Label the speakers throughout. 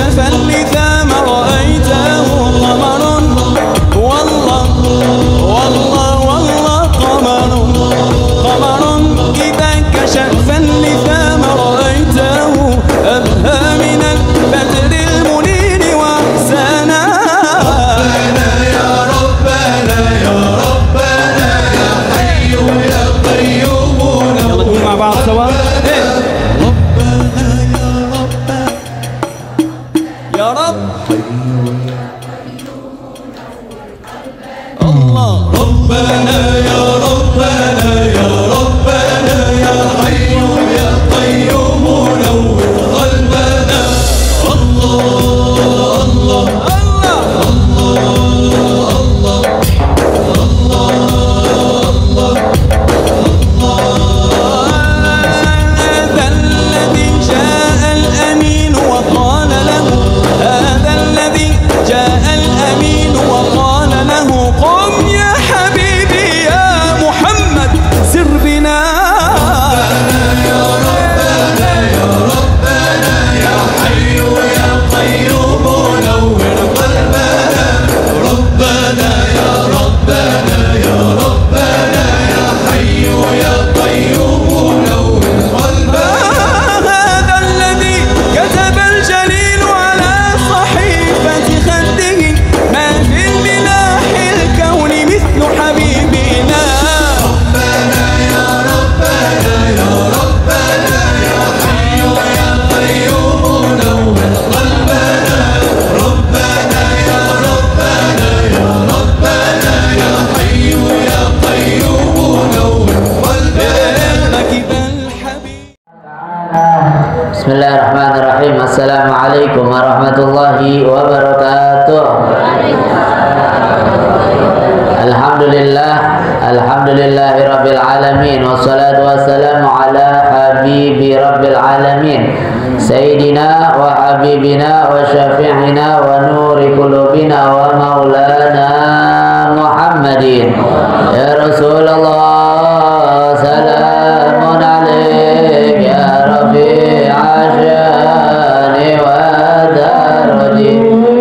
Speaker 1: كشف اللثام رأيته قمر والله والله والله قمر قمر إذا كشف اللثام رأيته أبهى من البدر المنير وأحسنا. ربنا يا ربنا يا ربنا يا حي يا قيوم. يلا نقول مع بعض سوا. يا رب الله. ربنا يا ربنا يا ربنا يا حي يا قيوم نور قلبنا. الله الله
Speaker 2: Bismillahirrahmanirrahim. Assalamualaikum warahmatullahi wabarakatuh. Alhamdulillah, alhamdulillahi rabbil alamin, wassalatu wassalamu ala habibi rabbil alamin, sayyidina wa habibina wa syafi'ina wa nuri qulubina wa maulana Muhammadin. Ya Rasulullah, salamun alaik ya Rabbi عشاني ودرجي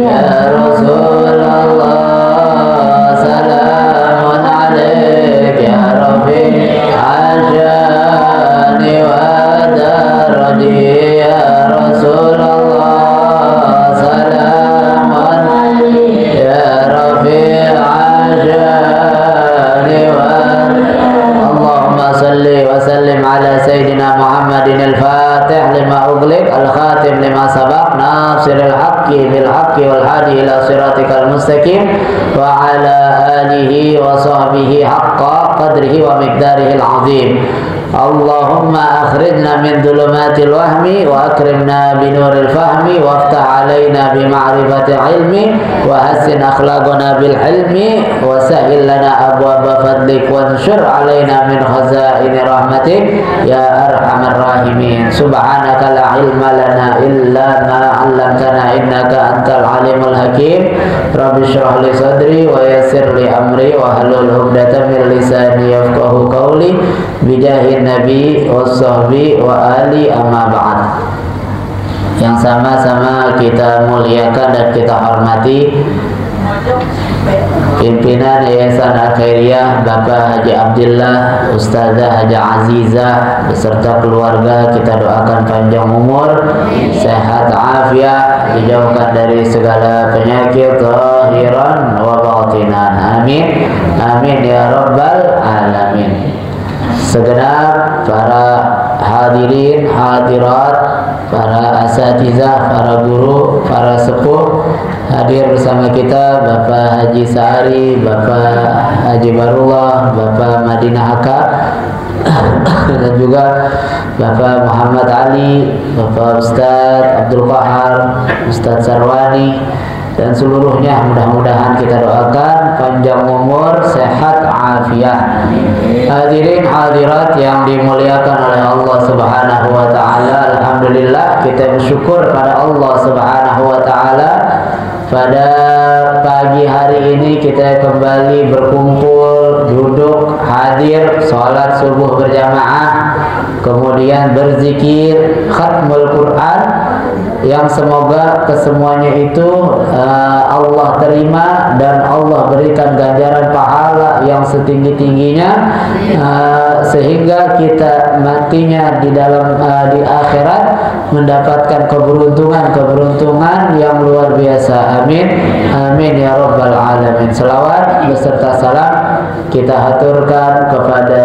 Speaker 2: يا رسول الله سلام عليك يا ربي عشاني ودرجي يا رسول الله سلام عليك يا ربي عشاني اللهم صل وسلم على سيدنا محمد الفاتح لما أغلق الخاتم لما سبق ناصر الحق بالحق والهادي إلى صراطك المستقيم وعلى آله وصحبه حق قدره ومقداره العظيم. اللهم أخرجنا من ظلمات الوهم وأكرمنا بنور الفهم وافتح علينا بمعرفة العلم وحسن أخلاقنا بالحلم وسهل لنا أبواب فضلك وانشر علينا من خزائن رحمتك يا أرحم الراحمين. سبحانك لا علم لنا إلا ما علمتنا إنك أنت العليم الحكيم. رب اشرح لي صدري ويسر لي أمري واحلل عقدة من لساني يفقهوا قولي بجاه Nabi wassahabi wa ali amma ba'd. Yang sama-sama kita muliakan dan kita hormati pimpinan Yayasan Al-Khairiyah Bapak Haji Abdillah, Ustazah Haji Azizah beserta keluarga, kita doakan panjang umur, sehat afiat, dijauhkan dari segala penyakit zahiran wa batinan. Amin amin ya rabbal alamin. Segenap para hadirin hadirat, para asatizah, para guru, para sepuh hadir bersama kita, Bapak Haji Sa'ari, Bapak Haji Barullah, Bapak Madinah Haka dan juga Bapak Muhammad Ali, Bapak Ustadz Abdul Qahar, Ustadz Sarwani dan seluruhnya. Mudah-mudahan kita doakan panjang umur, sehat afiat. Hadirin hadirat yang dimuliakan oleh Allah Subhanahu wa taala, alhamdulillah kita bersyukur pada Allah Subhanahu wa taala. Pada pagi hari ini kita kembali berkumpul, duduk, hadir, sholat subuh berjamaah, kemudian berzikir, khatmul Quran. yang semoga kesemuanya itu Allah terima dan Allah berikan ganjaran pahala yang setinggi-tingginya, sehingga kita matinya di dalam di akhirat mendapatkan keberuntungan yang luar biasa. Amin amin ya rabbal alamin. Selawat beserta salam kita haturkan kepada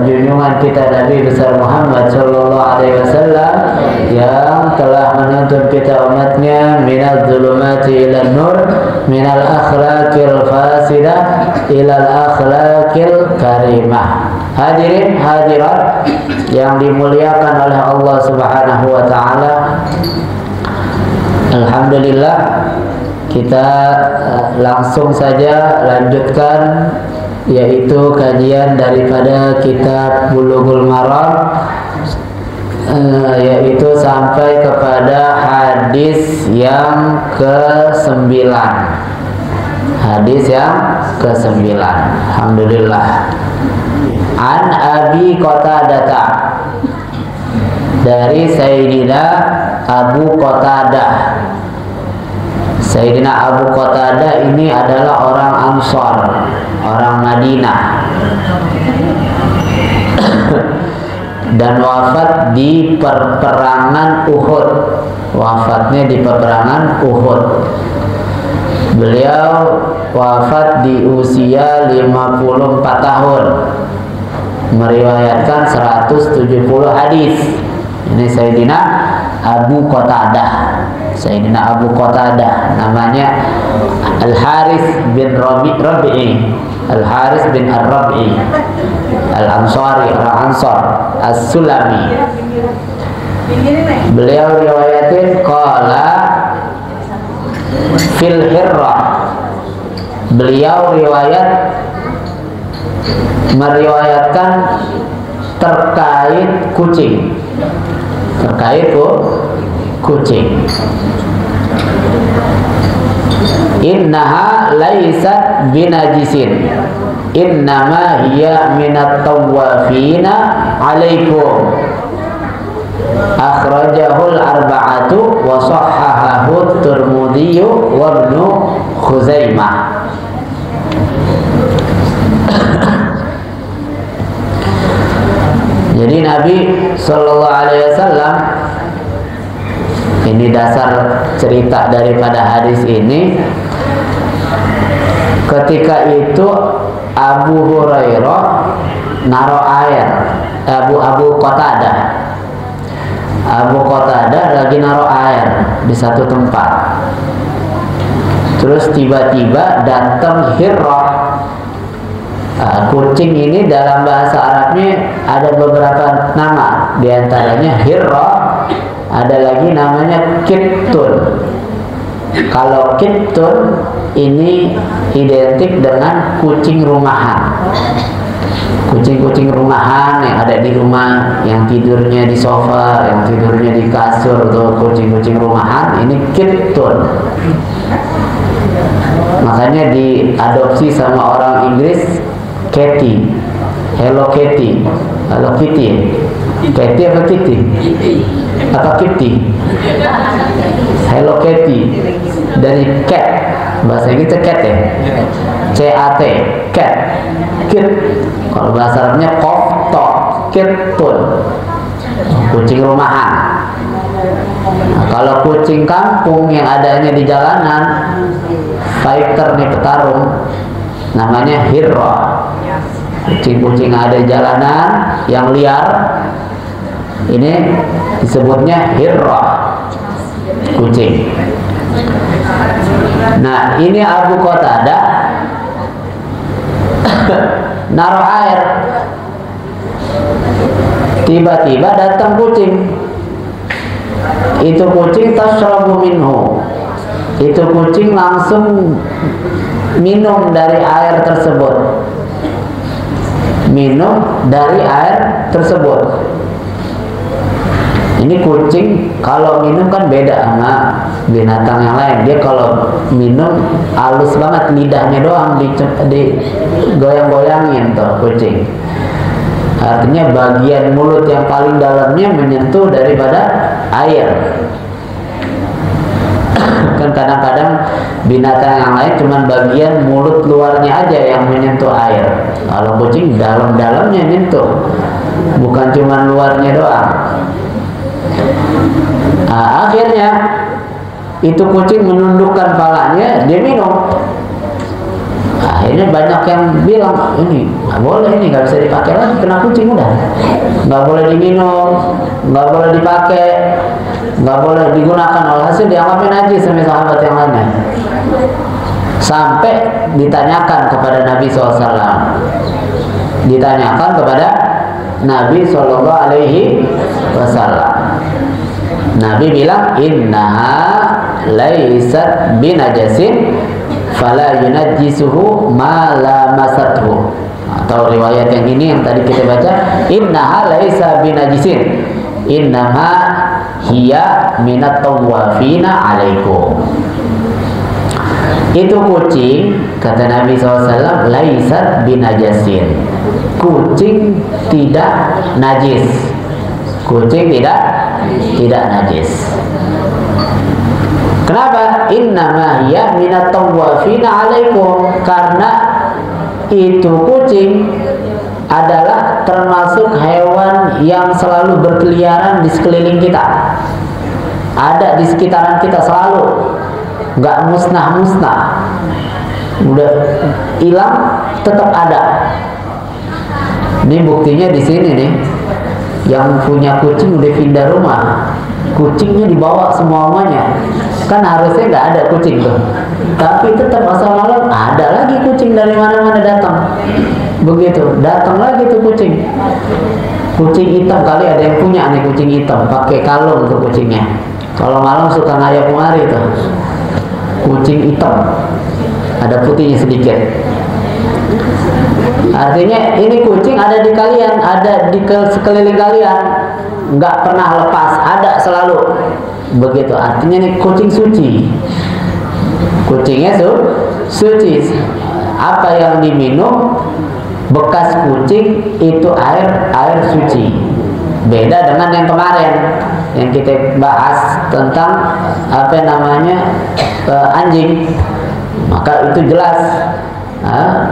Speaker 2: junjungan kita Nabi besar Muhammad sallallahu alaihi wasallam yang telah menuntun kita umatnya minal zulumati ilan nur, minal akhlaqil fasidah ilal akhlaqil karimah. Hadirin hadirat yang dimuliakan oleh Allah Subhanahu wa taala, alhamdulillah kita langsung saja lanjutkan, yaitu kajian daripada kitab Bulughul Maram, yaitu sampai kepada hadis yang ke-9. Hadis yang ke-9. Alhamdulillah. An Abi Qatadah, dari Sayyidina Abu Qatadah. Sayyidina Abu Qatadah ini adalah orang Ansor, orang Madinah, dan wafat di peperangan Uhud. Wafatnya di peperangan Uhud. Beliau wafat di usia 54 tahun, meriwayatkan 170 hadis. Ini Sayyidina Abu Qatadah. Sayyidina Abu Qatadah namanya Al-Harith bin Rabi'i. Al-Harith bin Ar-Rabi'i Al-Ansari, orang Ansar, As-Sulami. Beliau riwayatin qala fil hirrah. Beliau meriwayatkan terkait kucing. Terkait kucing. Innaha laysat binajisin, innama hiya minat tawafina alaikum. Akhrajahul arba'atu wa sahhahahu Tirmidzi wa Ibnu Khuzaimah. Jadi Nabi sallallahu alaihi wasallam, ini dasar cerita daripada hadis ini. Ketika itu Abu Hurairah naruh air, Abu Qatadah lagi naruh air di satu tempat. Terus tiba-tiba datang Hirrah. Kucing ini dalam bahasa Arabnya ada beberapa nama, di antaranya Hirrah, ada lagi namanya Kittun. Kalau Kittun ini identik dengan kucing rumahan. Kucing-kucing rumahan yang ada di rumah, yang tidurnya di sofa, yang tidurnya di kasur, atau kucing-kucing rumahan, ini Kittun. Makanya diadopsi sama orang Inggris Kitty, Hello Kitty, Hello Kitty, Kitty apa Kitty? Apa Kitty? Hello Kitty, dari cat, bahasa Inggris cat ya, C-A-T, cat, kit. Kalau bahasa Arabnya kofto, Kittun, kucing rumahan. Nah, kalau kucing kampung yang adanya di jalanan, fighter nih, petarung, namanya Hirrah. Kucing-kucing ada di jalanan yang liar, ini disebutnya Hirrah, kucing. Nah, ini Abu Qatadah naruh air, tiba-tiba datang kucing. Itu kucing tashrabu minhu. Itu kucing langsung minum dari air tersebut. Minum dari air tersebut. Ini kucing kalau minum kan beda sama binatang yang lain. Dia kalau minum halus banget, lidahnya doang digoyang-goyangin tuh kucing. Artinya bagian mulut yang paling dalamnya menyentuh daripada air. binatang yang lain cuma bagian mulut luarnya aja yang menyentuh air. Kalau kucing dalam-dalamnya nyentuh, bukan cuma luarnya doang. Nah, akhirnya itu kucing menundukkan palanya, dia minum. Akhirnya banyak yang bilang, ini nggak boleh, ini nggak bisa dipakai lagi, kena kucing udah, nggak boleh diminum, nggak boleh dipakai, nggak boleh digunakan. Alhasil dianggapnya najis sama sahabat yang lainnya. Sampai ditanyakan kepada Nabi SAW, ditanyakan kepada Nabi Shallallahu Alaihi Wasallam. Nabi bilang, innaha laysat binajasin fala yunajjisuhu ma la masathu. Atau riwayat yang ini yang tadi kita baca, innaha laysa binajisin innama hiya minat tawafina alaikum. Itu kucing, kata Nabi SAW, laysat binajasin, kucing tidak najis, kucing tidak najis. Kenapa? Innama hiya minat tawafina alaikum, karena itu kucing adalah termasuk hewan yang selalu berkeliaran di sekeliling kita, ada di sekitaran kita selalu, nggak musnah-musnah, udah hilang tetap ada. Ini buktinya di sini nih, yang punya kucing udah pindah rumah, kucingnya dibawa semuanya. Kan harusnya nggak ada kucing tuh, tapi tetap asal malam ada lagi kucing dari mana-mana datang. Begitu datang lagi tuh kucing, kucing hitam, kali ada yang punya nih kucing hitam, pakai kalung tuh kucingnya. Kalau malam suka ngayap kemari tuh, kucing hitam, ada putihnya sedikit. Artinya ini kucing ada di kalian, ada di sekeliling kalian, nggak pernah lepas, ada selalu. Begitu, artinya nih kucing suci, kucingnya suci. Apa yang diminum bekas kucing itu air suci. Beda dengan yang kemarin yang kita bahas tentang apa namanya anjing, maka itu jelas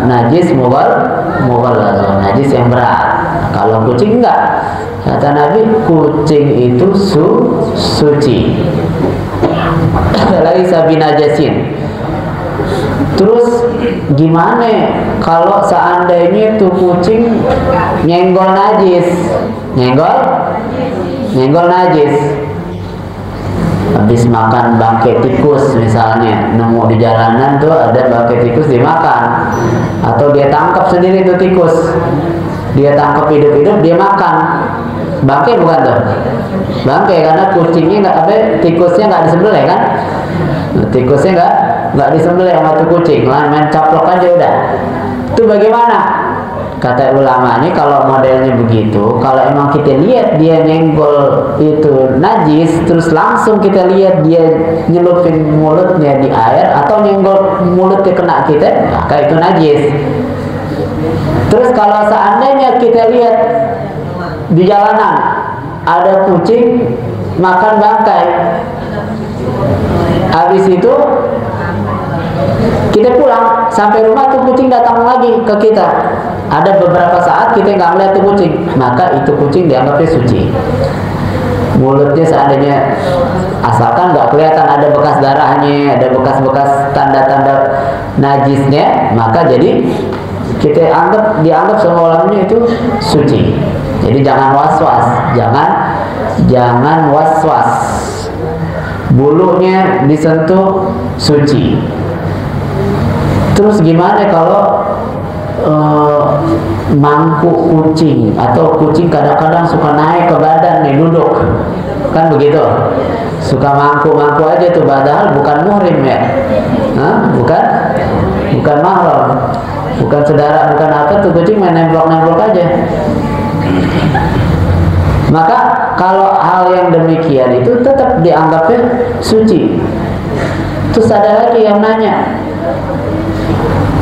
Speaker 2: najis mughalladh, najis yang berat. Kalau kucing enggak, kata Nabi, kucing itu suci. Laisa binajasin. Terus gimana kalau seandainya tuh kucing nyenggol najis, nyenggol najis, habis makan bangkai tikus misalnya, nemu di jalanan tuh ada bangkai tikus dimakan, atau dia tangkap sendiri tuh tikus, dia tangkap hidup-hidup dia makan. Bangkai bukan tuh, bangkai, karena kucingnya nggak, tikusnya nggak disembelih kan, tikusnya nggak disembelih sama tuh kucing, main caplok aja udah. Itu bagaimana? Kata ulama ini, kalau modelnya begitu, kalau emang kita lihat dia nyenggol itu najis, terus langsung kita lihat dia nyelupin mulutnya di air atau nyenggol mulutnya kena kita, maka itu najis. Terus kalau seandainya kita lihat di jalanan ada kucing makan bangkai, habis itu kita pulang, sampai rumah tuh kucing datang lagi ke kita, ada beberapa saat kita nggak melihat tuh kucing, maka itu kucing dianggapnya suci. Mulutnya seandainya, asalkan nggak kelihatan ada bekas darahnya, ada bekas-bekas tanda-tanda najisnya, maka jadi kita dianggap sama ulama itu suci. Jadi jangan was-was, jangan was-was. Bulunya disentuh suci. Terus gimana kalau mangkuk kucing, atau kucing kadang-kadang suka naik ke badan nih, duduk, kan begitu, suka mangkuk aja tuh, padahal bukan muhrim ya, bukan mahram, bukan saudara, bukan apa, tuh kucing main nemplok aja. Maka kalau hal yang demikian itu tetap dianggapnya suci. Terus ada lagi yang nanya,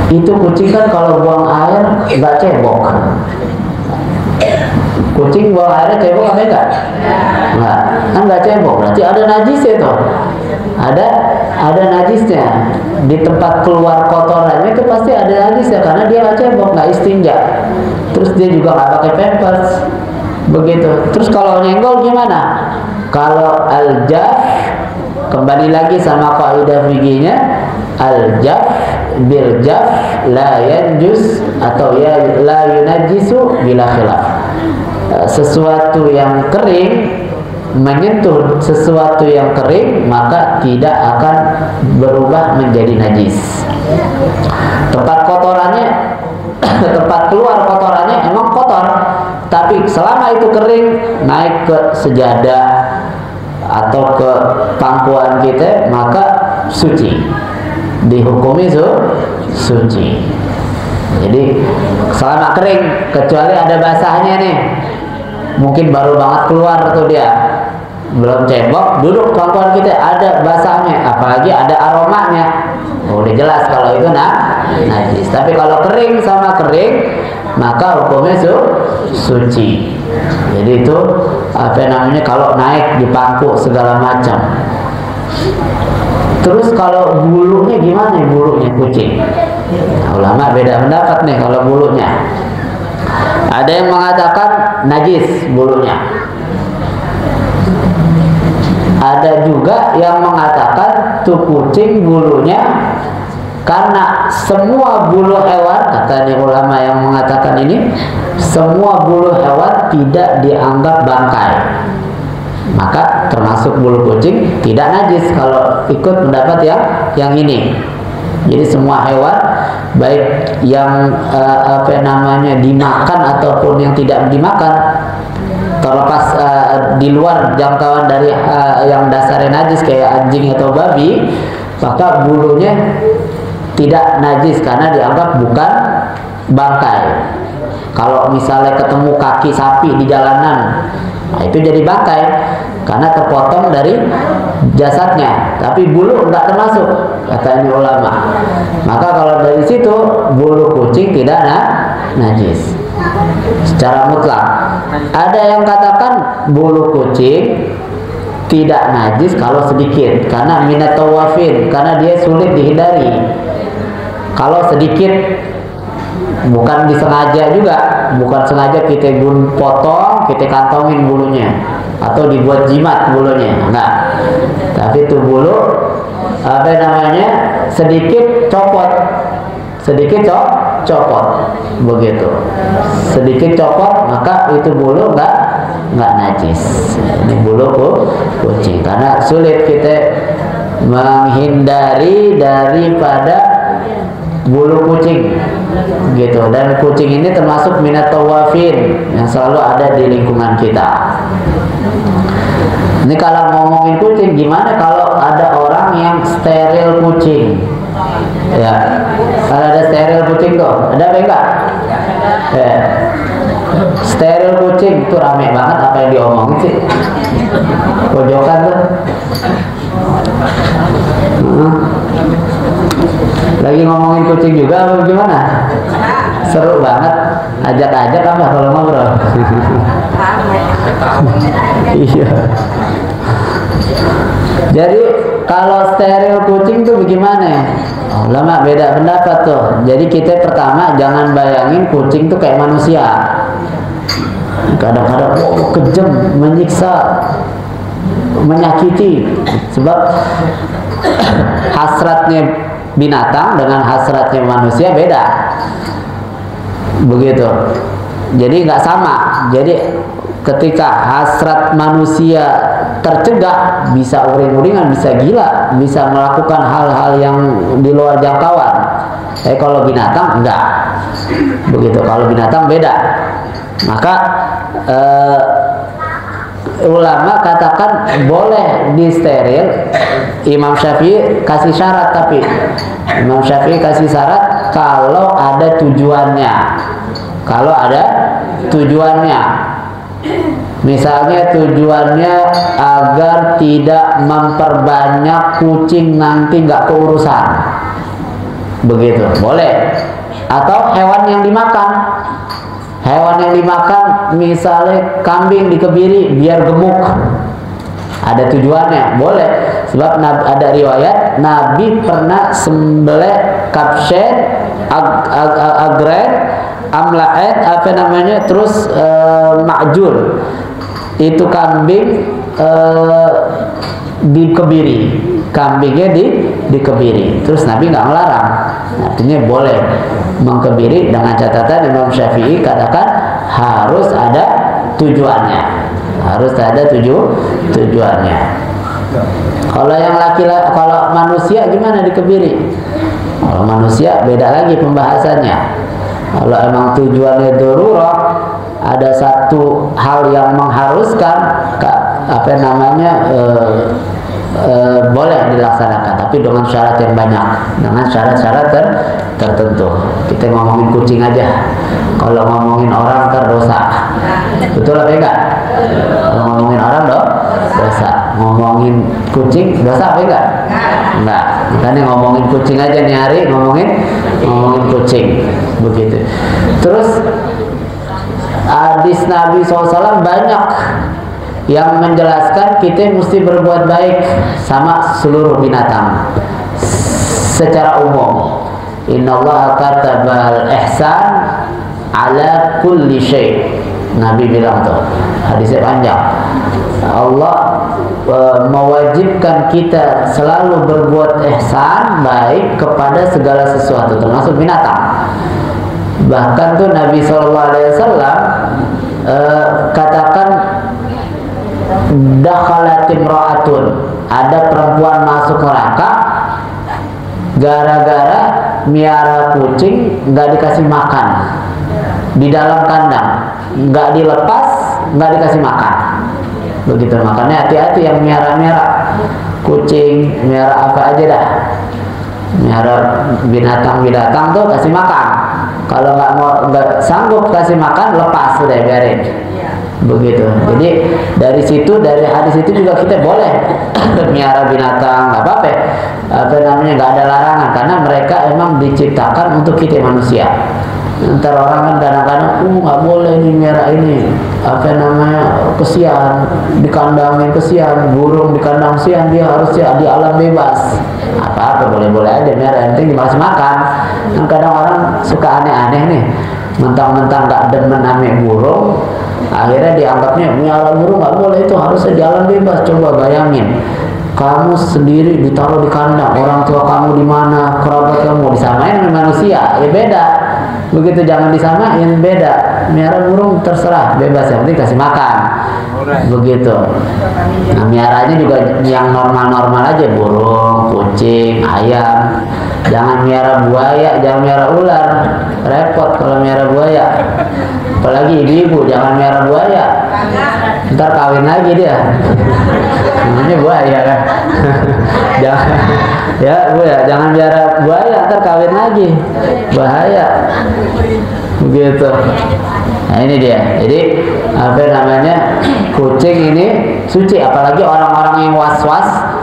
Speaker 2: itu kucing kan kalau buang air nggak cebok, kucing buang airnya cebok apa enggak? Nggak, kan nggak cebok, berarti ada najis itu, ada ada najisnya. Di tempat keluar kotorannya itu pasti ada najisnya karena dia nggak cebok, nggak istinja. Terus dia juga nggak pakai pampers, begitu. Terus kalau nyenggol gimana? Kalau al-jaf, kembali lagi sama kaidah fikihnya, al-jaf bil jaf la yanjus atau ya la yunajisu bila khilaf. Sesuatu yang kering menyentuh sesuatu yang kering maka tidak akan berubah menjadi najis. Tempat kotorannya tempat keluar kotorannya emang kotor, tapi selama itu kering naik ke sejadah atau ke pangkuan kita maka suci, dihukumi suci. Jadi selama kering, kecuali ada basahnya nih, mungkin baru banget keluar tuh dia, belum cebok, duduk pangkuan kita ada basahnya, apalagi ada aromanya, udah jelas kalau itu najis. Tapi kalau kering sama kering maka hukumnya suci. Jadi itu apa namanya, kalau naik di pangku segala macam. Terus kalau bulunya gimana? Bulunya kucing, ulama beda pendapat nih kalau bulunya. Ada yang mengatakan najis bulunya, ada juga yang mengatakan tuh kucing bulunya, karena semua bulu hewan, kata ulama yang mengatakan ini, semua bulu hewan tidak dianggap bangkai, maka termasuk bulu kucing tidak najis kalau ikut pendapat yang ini. Jadi semua hewan baik yang apa namanya dimakan ataupun yang tidak dimakan, terlepas di luar jangkauan dari yang dasarnya najis kayak anjing atau babi, maka bulunya tidak najis karena dianggap bukan bangkai. Kalau misalnya ketemu kaki sapi di jalanan, nah itu jadi bangkai karena terpotong dari jasadnya, tapi bulu enggak termasuk, katanya ulama. Maka kalau dari situ bulu kucing tidak najis secara mutlak. Ada yang katakan bulu kucing tidak najis kalau sedikit, karena minat tawafin, karena dia sulit dihindari. Kalau sedikit, bukan disengaja juga, bukan sengaja kita potong, kita kantongin bulunya atau dibuat jimat bulunya, enggak. Tapi itu bulu apa namanya, sedikit copot, sedikit copot, begitu. Sedikit copot maka itu bulu enggak najis. Ini bulu kucing, karena sulit kita menghindari daripada bulu kucing gitu. Dan kucing ini termasuk minat tawafin yang selalu ada di lingkungan kita. Ini kalau ngomongin kucing, gimana kalau ada orang yang steril kucing? Ya, kalau ada steril kucing tuh, ada apa enggak? Ya. Steril kucing itu rame banget, apa yang diomongin sih? Pojokan tuh. Lagi ngomongin kucing juga apa gimana? Seru banget, ajak-ajak apa kalau ngobrol? Iya. Jadi kalau steril kucing tuh bagaimana? Ulama beda pendapat tuh. Jadi kita pertama jangan bayangin kucing tuh kayak manusia. Kadang-kadang kejam, menyiksa, menyakiti. Sebab hasratnya binatang dengan hasratnya manusia beda, begitu. Jadi nggak sama. Jadi ketika hasrat manusia tercegah, bisa uring-uringan, bisa gila, bisa melakukan hal-hal yang di luar jangkauan. Tapi kalau binatang enggak, begitu. Kalau binatang beda. Maka ulama katakan boleh disteril. Imam Syafi'i kasih syarat, tapi Imam Syafi'i kasih syarat kalau ada tujuannya. Kalau ada tujuannya, misalnya tujuannya agar tidak memperbanyak kucing nanti nggak keurusan, begitu boleh. Atau hewan yang dimakan, hewan yang dimakan misalnya kambing dikebiri biar gemuk, ada tujuannya, boleh. Sebab ada riwayat Nabi pernah sembelih kabshen, agret, amlaet, apa namanya, terus ma'jur. Itu kambing dikebiri, kambingnya dikebiri. Terus Nabi nggak melarang, artinya boleh mengkebiri, dengan catatan Imam Syafi'i katakan harus ada tujuannya, harus ada tujuannya. Kalau yang laki-laki, kalau manusia gimana dikebiri? Kalau manusia beda lagi pembahasannya. Kalau emang tujuannya darurah, ada satu hal yang mengharuskan, apa namanya, boleh dilaksanakan, tapi dengan syarat yang banyak, dengan syarat-syarat tertentu. Kita ngomongin kucing aja, kalau ngomongin orang terdosa, betul apa enggak? Kalau ngomongin orang dosa, ngomongin kucing dosa apa enggak? Enggak. Makanya ngomongin kucing aja nih hari, ngomongin kucing, begitu. Terus hadis Nabi SAW banyak yang menjelaskan kita mesti berbuat baik sama seluruh binatang secara umum. Innallaha katabal ihsan ala kulli syai'. Nabi bilang tuh, hadisnya panjang. Allah mewajibkan kita selalu berbuat ihsan, baik kepada segala sesuatu, termasuk binatang. Bahkan tuh Nabi SAW katakan, dakhalat imra'atun, ada perempuan masuk neraka gara-gara miara kucing nggak dikasih makan di dalam kandang, nggak dilepas, nggak dikasih makan. Begitu, makanya hati-hati yang miara kucing, miara apa aja dah, miara binatang tuh kasih makan. Kalau nggak sanggup kasih makan, lepas, sudah biarin. Begitu. Jadi dari situ, dari hadis itu juga kita boleh miara binatang, nggak apa-apa. Apa namanya, nggak ada larangan, karena mereka emang diciptakan untuk kita manusia. Ntar orang kan kadang-kadang, nggak boleh nih miara ini, apa namanya, kesian, dikandangin kesian, burung di kandang kesian, dia harusnya di alam bebas. Apa-apa boleh-boleh aja miara, yang penting dikasih makan. Kan kadang orang suka aneh-aneh nih, mentang-mentang nggak demen ame burung, akhirnya dianggapnya miara burung nggak boleh, itu harusnya di alam bebas. Coba bayangin, kamu sendiri ditaruh di kandang, orang tua kamu di mana, kerabat kamu, disamain dengan manusia, ya beda. Begitu, jangan disamain, beda. Miara burung terserah, bebas, yang penting kasih makan. Begitu. Nah, miaranya juga yang normal-normal aja, burung, kucing, ayam. Jangan miara buaya, jangan miara ular, repot kalau miara buaya. Apalagi ibu-ibu, jangan miara buaya, ntar kawin lagi dia. Namanya buaya kan. Jangan, ya bu ya, jangan miara buaya, ntar kawin lagi, bahaya. Begitu. Nah ini dia. Jadi apa namanya, kucing ini suci, apalagi orang-orang yang was-was.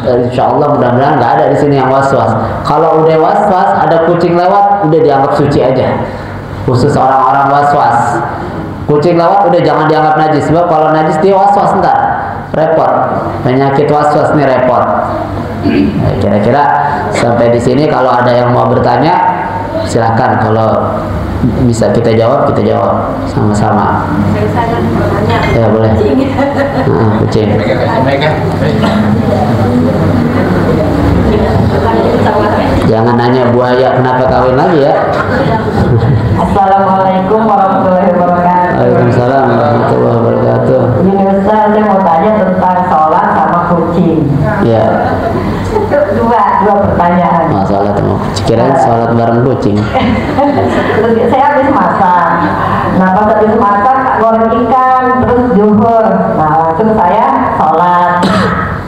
Speaker 2: Insya Allah mudah-mudahan nggak ada di sini yang was-was. Kalau udah was-was, ada kucing lewat, udah dianggap suci aja. Khusus orang-orang was-was, kucing lewat udah jangan dianggap najis. Sebab kalau najis dia was-was, ntar repot. Penyakit was-was nih repot. Kira-kira sampai di sini. Kalau ada yang mau bertanya, silakan. Kalau bisa kita jawab, kita jawab sama-sama. Ya boleh. Kucing. Jangan nanya buaya kenapa kawin lagi ya.
Speaker 3: Assalamualaikum warahmatullahi wabarakatuh.
Speaker 2: Waalaikumsalam warahmatullahi wabarakatuh.
Speaker 3: Ini Ustaz, saya mau tanya tentang sholat sama kucing.
Speaker 2: Ya.
Speaker 3: Dua pertanyaan.
Speaker 2: Masalah sama kucing. Kirain sholat bareng kucing.
Speaker 3: Saya habis masak. Nah pas habis masak goreng ikan, terus zuhur. Nah terus saya sholat.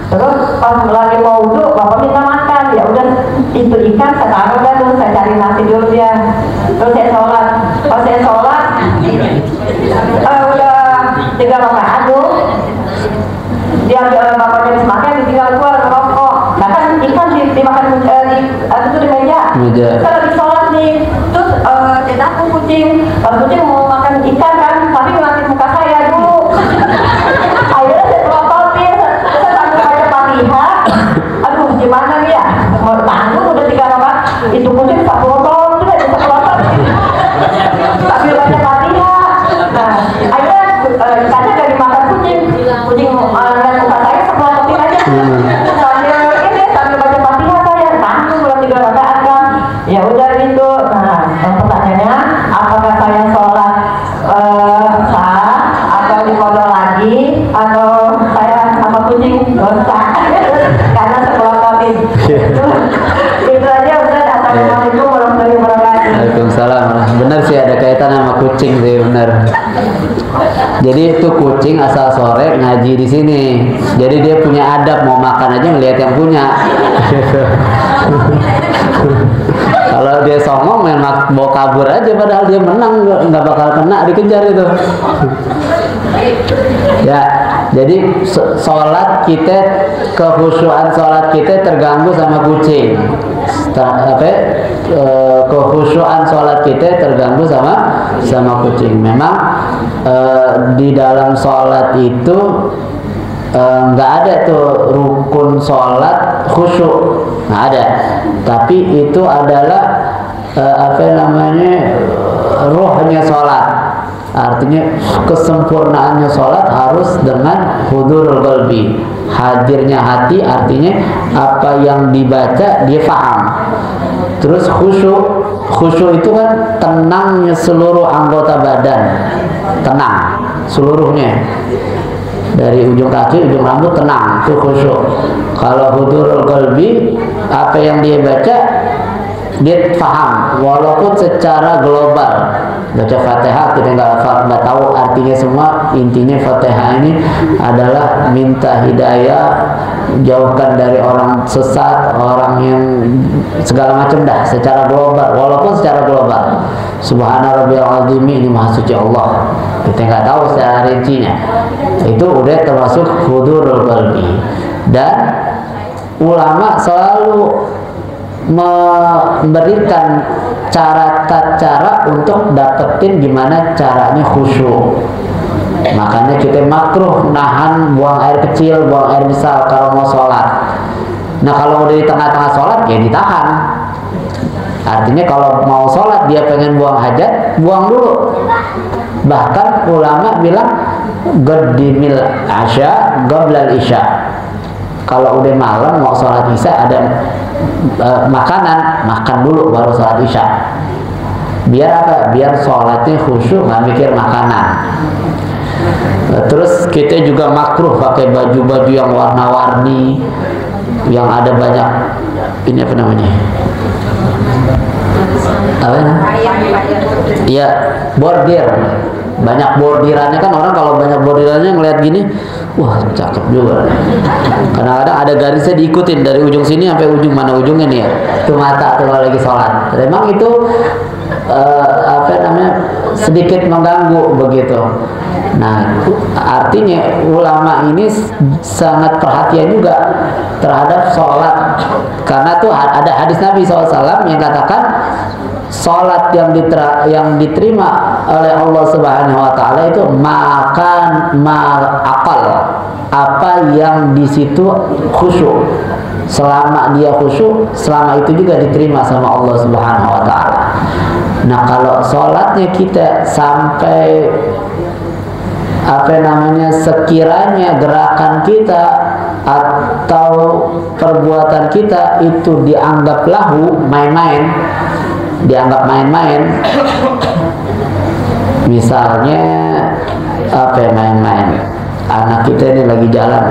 Speaker 3: Terus pas lagi mau wudhu, bapak minta makan. Ya udah, itu ikan saya taruh dah, terus saya cari nasi dulu dia. Terus saya sholat. Pas saya sholat, udah 3 rakaat tuh. Dia bapaknya habis makan, ditinggal keluar ngerokok. Nah kan ikan dimakan itu di meja. Saya lagi sholat nih, terus aku kucing mau makan ikan kan, tapi ngeliatin muka saya dulu. Akhirnya saya telototin, saya sambil
Speaker 2: Jadi itu kucing asal sore ngaji di sini. Jadi dia punya adab, mau makan aja ngelihat yang punya. Kalau dia songong main bawa kabur aja, padahal dia menang, nggak bakal kena, dikejar itu. Ya, jadi sholat kita, kekhusyuan sholat kita terganggu sama kucing. Kekhusyuan sholat kita terganggu sama kucing. Memang di dalam sholat itu nggak ada tuh rukun sholat khusyuk, nggak ada. Tapi itu adalah ruhnya sholat. Artinya kesempurnaannya sholat harus dengan hudurul qalbi, hadirnya hati. Artinya apa yang dibaca dia paham. Terus khusyuk itu kan tenangnya seluruh anggota badan, tenang seluruhnya, dari ujung kaki ujung rambut tenang, itu khusyuk. Kalau hudurul qalbi, apa yang dia baca dia paham, walaupun secara global. Baca Fatihah kita nggak tahu artinya semua, intinya Fatihah ini adalah minta hidayah, jauhkan dari orang sesat, orang yang segala macam dah, secara global. Walaupun secara global, Subhana rabbiyal azim, ini maha suci Allah, kita nggak tahu secara rincinya. Itu udah termasuk hudurul qalbi. Dan ulama selalu memberikan cara untuk dapetin gimana caranya khusyuk. Makanya kita makruh nahan buang air kecil, buang air besar kalau mau sholat. Nah kalau udah di tengah-tengah sholat ya ditahan. Artinya kalau mau sholat dia pengen buang hajat, buang dulu. Bahkan ulama bilang qaddimil asya qablal isya. Kalau udah malam mau sholat isya ada makanan, makan dulu baru sholat isya. Biar apa? Biar sholatnya khusyuk, nggak mikir makanan. Terus kita juga makruh pakai baju-baju yang warna-warni, yang ada banyak ini apa namanya? Iya, bordir. Banyak bordirannya kan, orang kalau banyak bordirannya ngeliat gini, wah cakep juga. Kadang-kadang ada garisnya diikutin dari ujung sini sampai ujung mana ujungnya nih ya. Itu mata tuh kalau lagi sholat. Memang itu sedikit mengganggu begitu. Nah, artinya ulama ini sangat perhatian juga terhadap sholat, karena tuh ada hadis Nabi SAW yang katakan sholat yang diterima oleh Allah Subhanahu Wa Taala itu makan akal, apa yang di situ khusyuk. Selama dia khusyuk, selama itu juga diterima sama Allah Subhanahu Wa Taala. Nah, kalau sholatnya kita sampai sekiranya gerakan kita atau perbuatan kita itu dianggap lahu, main-main, dianggap main-main. Misalnya main-main, anak kita ini lagi jalan,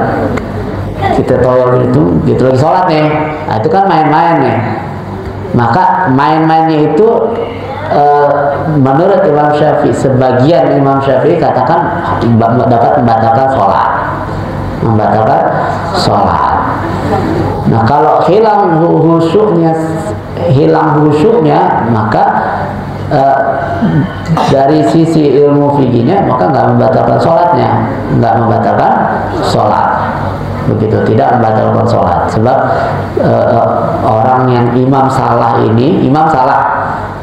Speaker 2: kita toyol gitu lagi sholat nih, nah, itu kan main-main nih. Maka main-mainnya itu menurut Imam Syafi'i, sebagian Imam Syafi'i katakan dapat membatalkan sholat. Nah, kalau hilang khusyuknya, maka dari sisi ilmu fikihnya maka nggak membatalkan sholat. Begitu, tidak membatalkan sholat. Sebab orang yang imam salah,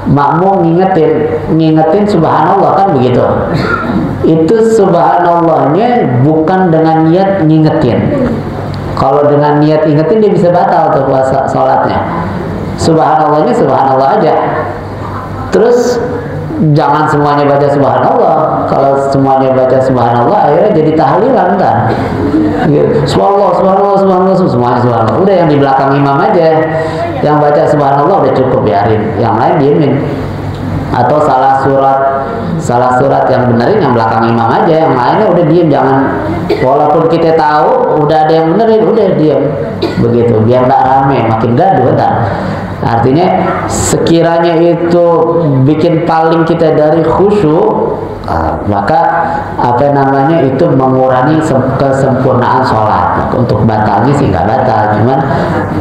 Speaker 2: makmum ngingetin subhanallah kan begitu. Itu subhanallahnya bukan dengan niat ngingetin. Kalau dengan niat ingetin dia bisa batal tuh puasa sholatnya. Subhanallahnya subhanallah aja. Terus jangan semuanya baca subhanallah. Kalau semuanya baca subhanallah akhirnya jadi tahlilan kan. Subhanallah, semuanya subhanallah. Udah yang di belakang imam aja yang baca subhanallah udah cukup, biarin. Yang lain diemin. Atau salah surat yang benerin yang belakang imam aja, yang lainnya udah diem, jangan. Walaupun kita tahu udah ada yang benerin, udah diem. Begitu, biar nggak rame, makin gaduh kan. Artinya sekiranya itu bikin paling kita dari khusyuk, maka apa namanya itu mengurangi kesempurnaan sholat. Untuk batalnya sih nggak batal, cuman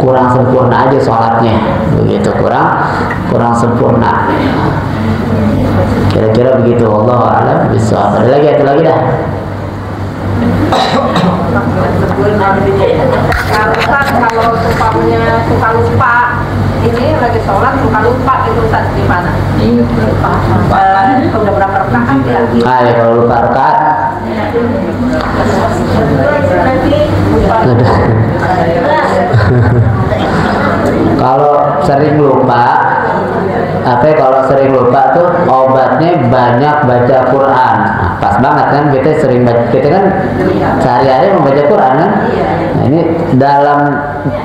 Speaker 2: kurang sempurna aja sholatnya, begitu, kurang sempurna. Kira-kira begitu. Wallahu a'lam bishawab. Ada lagi dah.
Speaker 3: Kalau umpamanya suka lupa, ini lagi sholat suka lupa itu Ustaz gimana? Udah berapa rakaat ya?
Speaker 2: Ya kalau lupa rakaat. Kalau sering lupa, kalau sering lupa tuh obatnya banyak baca Quran. Nah, pas banget kan kita sering baca, kita kan sehari-hari membaca Quran kan. Nah, ini dalam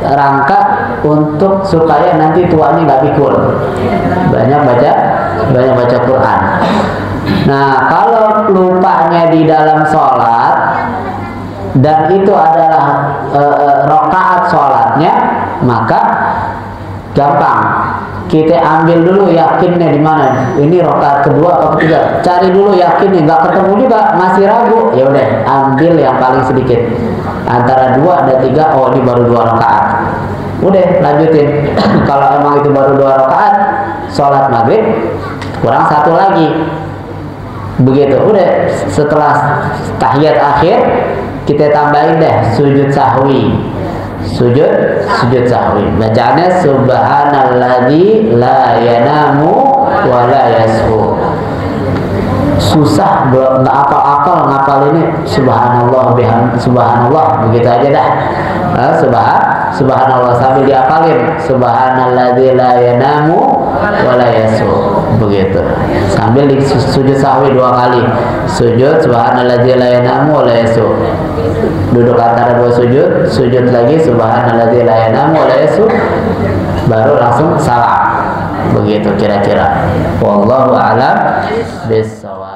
Speaker 2: rangka untuk supaya nanti tuanya nggak pikul. Banyak baca Quran. Nah, kalau lupanya di dalam sholat dan itu adalah rakaat sholatnya, maka gampang. Kita ambil dulu yakinnya di mana. Ini rakaat kedua atau ketiga. Cari dulu yakinnya, nggak ketemu juga, masih ragu. Ya udah, ambil yang paling sedikit. Antara 2 dan 3, oh ini baru 2 rakaat. Udah, lanjutin. Kalau emang itu baru 2 rakaat, sholat maghrib kurang 1 lagi. Begitu. Udah, setelah tahiyat akhir kita tambahin deh sujud sahwi. Sujud sahwi. Bacaannya subhanalladzi la yanamu wa la yashu. Susah nggak apa-apa ngapal ini subhanallah begitu aja dah. Subhanallah sambil diapalin subhanalladzi la yanamu wa la yashu begitu. Sambil di sujud sahwi 2 kali. Sujud subhanalladzi la yanamu wa la yashu. Duduk antara 2 sujud lagi subhanalladzi la yanamu wa la yashu, baru langsung salam. Begitu kira-kira. Wallahu a'lam bishawab.